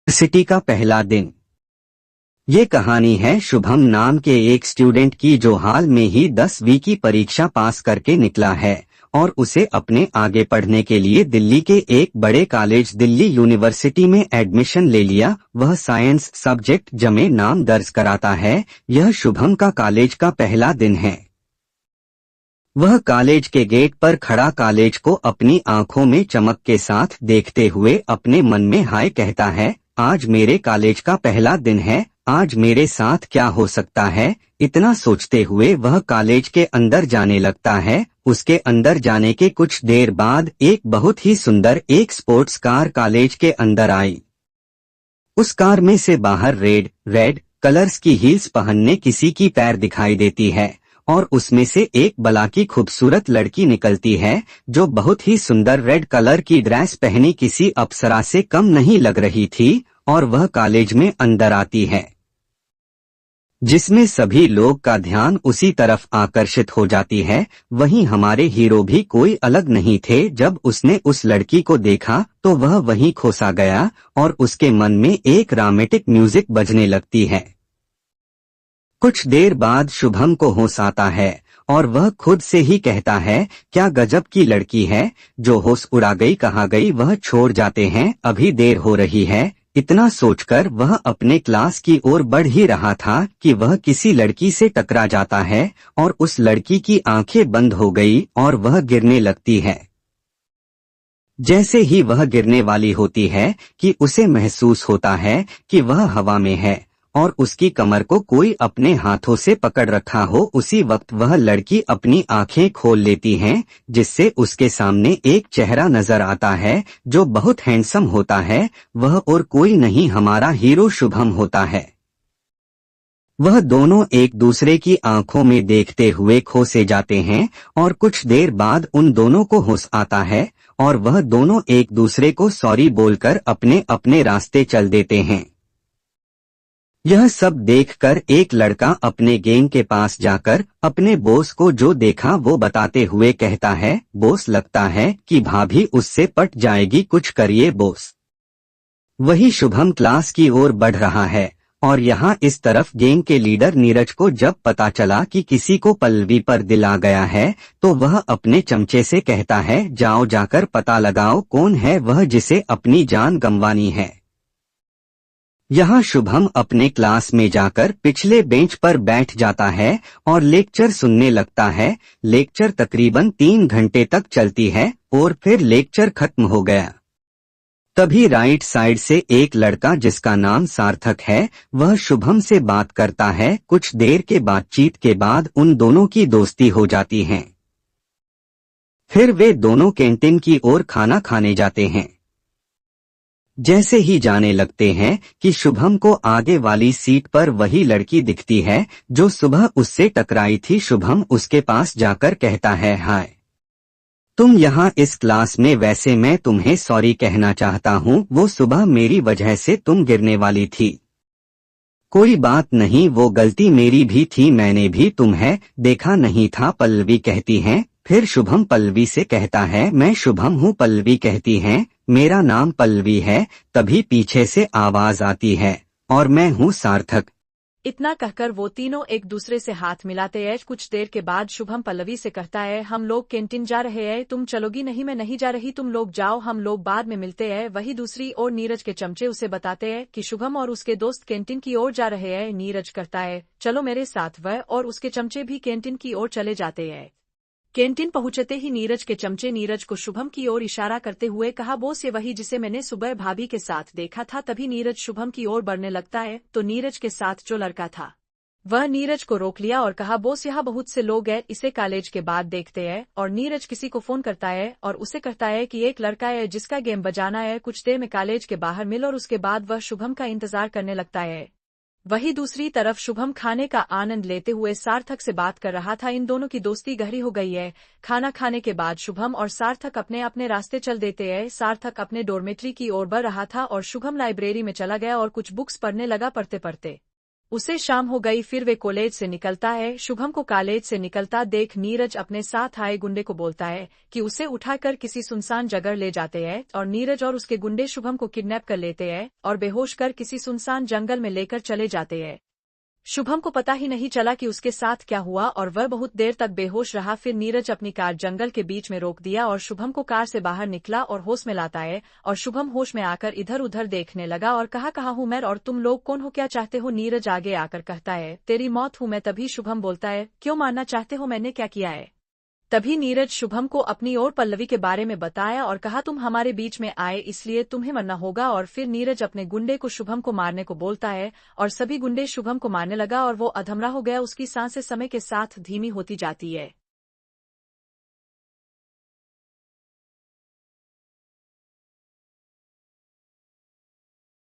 City का पहला दिन। ये कहानी है शुभम नाम के एक स्टूडेंट की जो हाल में ही 10वीं की परीक्षा पास करके निकला है और उसे अपने आगे पढ़ने के लिए दिल्ली के एक बड़े कॉलेज दिल्ली यूनिवर्सिटी में एडमिशन ले लिया। वह साइंस सब्जेक्ट जमे नाम दर्ज कराता है। यह शुभम का कॉलेज का पहला दिन है। वह कॉलेज के गेट पर खड़ा कॉलेज को अपनी आंखों में चमक के साथ देखते हुए अपने मन में हाय कहता है। आज मेरे कॉलेज का पहला दिन है, आज मेरे साथ क्या हो सकता है। इतना सोचते हुए वह कॉलेज के अंदर जाने लगता है। उसके अंदर जाने के कुछ देर बाद एक बहुत ही सुंदर एक स्पोर्ट्स कार कॉलेज के अंदर आई। उस कार में से बाहर रेड कलर्स की हील्स पहनने किसी की पैर दिखाई देती है और उसमें से एक बला की खूबसूरत लड़की निकलती है जो बहुत ही सुंदर रेड कलर की ड्रेस पहनी किसी अप्सरा से कम नहीं लग रही थी और वह कॉलेज में अंदर आती है, जिसमें सभी लोग का ध्यान उसी तरफ आकर्षित हो जाती है। वहीं हमारे हीरो भी कोई अलग नहीं थे। जब उसने उस लड़की को देखा तो वह वहीं खो सा गया और उसके मन में एक रोमांटिक म्यूजिक बजने लगती है। कुछ देर बाद शुभम को होश आता है और वह खुद से ही कहता है, क्या गजब की लड़की है। जो होश उड़ा गई कहाँ गई वह छोड़ जाते हैं, अभी देर हो रही है। इतना सोचकर वह अपने क्लास की ओर बढ़ ही रहा था कि वह किसी लड़की से टकरा जाता है और उस लड़की की आंखें बंद हो गई और वह गिरने लगती है। जैसे ही वह गिरने वाली होती है कि उसे महसूस होता है कि वह हवा में है और उसकी कमर को कोई अपने हाथों से पकड़ रखा हो। उसी वक्त वह लड़की अपनी आंखें खोल लेती है, जिससे उसके सामने एक चेहरा नजर आता है जो बहुत हैंडसम होता है। वह और कोई नहीं हमारा हीरो शुभम होता है। वह दोनों एक दूसरे की आंखों में देखते हुए खो से जाते हैं और कुछ देर बाद उन दोनों को होश आता है और वह दोनों एक दूसरे को सॉरी बोलकर अपने अपने रास्ते चल देते हैं। यह सब देखकर एक लड़का अपने गैंग के पास जाकर अपने बॉस को जो देखा वो बताते हुए कहता है, बॉस लगता है कि भाभी उससे पट जाएगी, कुछ करिए बॉस। वही शुभम क्लास की ओर बढ़ रहा है और यहाँ इस तरफ गैंग के लीडर नीरज को जब पता चला कि किसी को पल्लवी पर दिल आ गया है तो वह अपने चमचे से कहता है, जाओ जाकर पता लगाओ कौन है वह जिसे अपनी जान गंवानी है। यहाँ शुभम अपने क्लास में जाकर पिछले बेंच पर बैठ जाता है और लेक्चर सुनने लगता है। लेक्चर तकरीबन 3 घंटे तक चलती है और फिर लेक्चर खत्म हो गया। तभी राइट साइड से एक लड़का जिसका नाम सार्थक है वह शुभम से बात करता है। कुछ देर के बातचीत के बाद उन दोनों की दोस्ती हो जाती है। फिर वे दोनों कैंटीन की ओर खाना खाने जाते हैं। जैसे ही जाने लगते हैं कि शुभम को आगे वाली सीट पर वही लड़की दिखती है जो सुबह उससे टकराई थी। शुभम उसके पास जाकर कहता है, हाय तुम यहाँ इस क्लास में, वैसे मैं तुम्हें सॉरी कहना चाहता हूँ, वो सुबह मेरी वजह से तुम गिरने वाली थी। कोई बात नहीं, वो गलती मेरी भी थी, मैंने भी तुम्हें देखा नहीं था, पल्लवी कहती हैं। फिर शुभम पल्लवी से कहता है, मैं शुभम हूँ। पल्लवी कहती हैं, मेरा नाम पल्लवी है। तभी पीछे से आवाज आती है, और मैं हूँ सार्थक। इतना कहकर वो तीनों एक दूसरे से हाथ मिलाते हैं। कुछ देर के बाद शुभम पल्लवी से कहता है, हम लोग कैंटीन जा रहे हैं, तुम चलोगी? नहीं मैं नहीं जा रही, तुम लोग जाओ, हम लोग बाद में मिलते हैं। वही दूसरी ओर नीरज के चमचे उसे बताते हैं कि शुभम और उसके दोस्त कैंटीन की ओर जा रहे हैं। नीरज कहता है, चलो मेरे साथ। वह और उसके चमचे भी कैंटीन की ओर चले जाते हैं। कैंटीन पहुंचते ही नीरज के चमचे नीरज को शुभम की ओर इशारा करते हुए कहा, बॉस ये वही जिसे मैंने सुबह भाभी के साथ देखा था। तभी नीरज शुभम की ओर बढ़ने लगता है तो नीरज के साथ जो लड़का था वह नीरज को रोक लिया और कहा, बॉस यहाँ बहुत से लोग हैं, इसे कॉलेज के बाद देखते हैं। और नीरज किसी को फोन करता है और उसे कहता है कि एक लड़का है जिसका गेम बजाना है, कुछ देर में कॉलेज के बाहर मिल। और उसके बाद वह शुभम का इंतजार करने लगता है। वहीं दूसरी तरफ शुभम खाने का आनंद लेते हुए सार्थक से बात कर रहा था। इन दोनों की दोस्ती गहरी हो गई है। खाना खाने के बाद शुभम और सार्थक अपने अपने रास्ते चल देते हैं। सार्थक अपने डॉर्मेट्री की ओर बढ़ रहा था और शुभम लाइब्रेरी में चला गया और कुछ बुक्स पढ़ने लगा। पढ़ते पढ़ते उसे शाम हो गई, फिर वे कॉलेज से निकलता है। शुभम को कॉलेज से निकलता देख नीरज अपने साथ आए गुंडे को बोलता है कि उसे उठाकर किसी सुनसान जगह ले जाते हैं और नीरज और उसके गुंडे शुभम को किडनैप कर लेते हैं और बेहोश कर किसी सुनसान जंगल में लेकर चले जाते हैं। शुभम को पता ही नहीं चला कि उसके साथ क्या हुआ और वह बहुत देर तक बेहोश रहा। फिर नीरज अपनी कार जंगल के बीच में रोक दिया और शुभम को कार से बाहर निकला और होश में लाता है और शुभम होश में आकर इधर उधर देखने लगा और कहाँ हूँ मैं और तुम लोग कौन हो, क्या चाहते हो? नीरज आगे आकर कहता है तेरी मौत हूँ मैं। तभी शुभम बोलता है क्यों मारना चाहते हो, मैंने क्या किया है? तभी नीरज शुभम को अपनी और पल्लवी के बारे में बताया और कहा तुम हमारे बीच में आए इसलिए तुम्हें मरना होगा। और फिर नीरज अपने गुंडे को शुभम को मारने को बोलता है और सभी गुंडे शुभम को मारने लगा और वो अधमरा हो गया। उसकी सांसें समय के साथ धीमी होती जाती है।